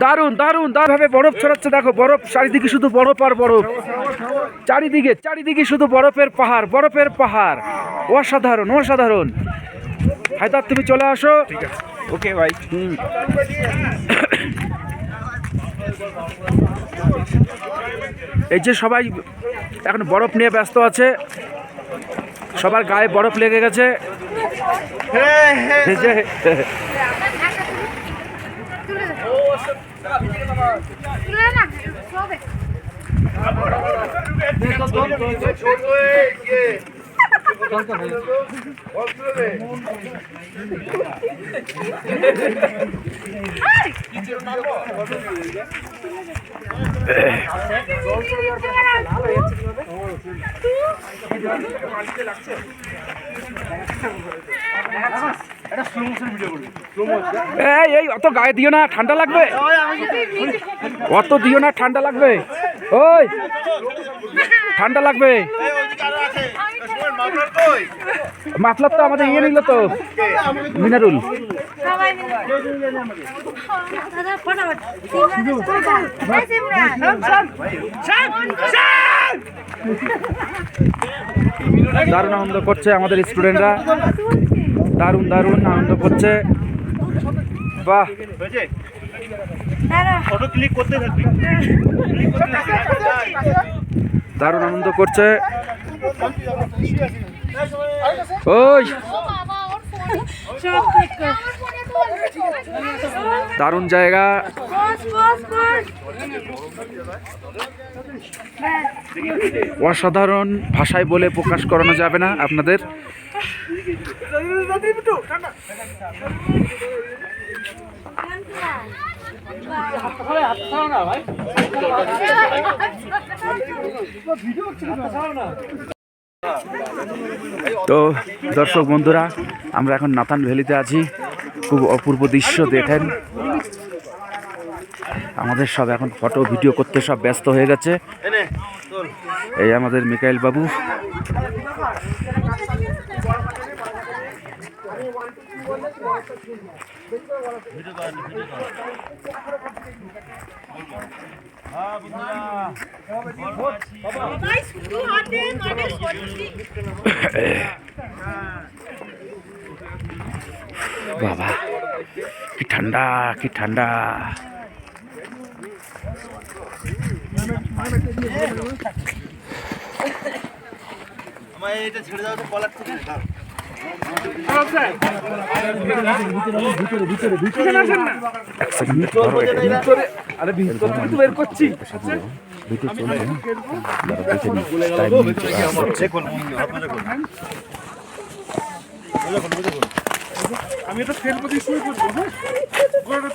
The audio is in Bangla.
দারুণ দারুণ দারুণ বরফ ছড়াচ্ছে, দেখো বরফ চারিদিকে, শুধু বরফ আর বরফ, চারিদিকে চারিদিকে শুধু বরফের পাহাড়, বরফের পাহাড়। অসাধারণ অসাধারণ। হায়দার তুমি চলে আসো। ওকে ভাই। এই যে সবাই এখন বরফ নিয়ে ব্যস্ত আছে, সবার গায়ে বরফ লেগে গেছে। এই অত গায়ে দিও না, ঠান্ডা লাগবে। অত দিও না, ঠান্ডা লাগবে। ওই ঠান্ডা লাগবে। মাফলার তো আমাদের ইয়ে নিল তো, মিনারুল। দারুণ আনন্দ করছে আমাদের স্টুডেন্টরা, দারুণ দারুণ আনন্দ করছে। বাহ, দারুণ আনন্দ করছে। ওই দারুণ জায়গা। অসাধারণ, ভাষায় বলে প্রকাশ করানো যাবে না আপনাদের। তো দর্শক বন্ধুরা, আমরা এখন নাথান ভ্যালিতে আছি। খুব অপূর্ব দৃশ্য দেখেন। আমাদের সব এখন ফটো ভিডিও করতে সব ব্যস্ত হয়ে গেছে। এই আমাদের মিকাইল বাবু। বাবা কি ঠান্ডা, কি ঠান্ডা। বের করছি। আমি এটা ফেলবো দিয়ে শুয়ে করবো। হ্যাঁ,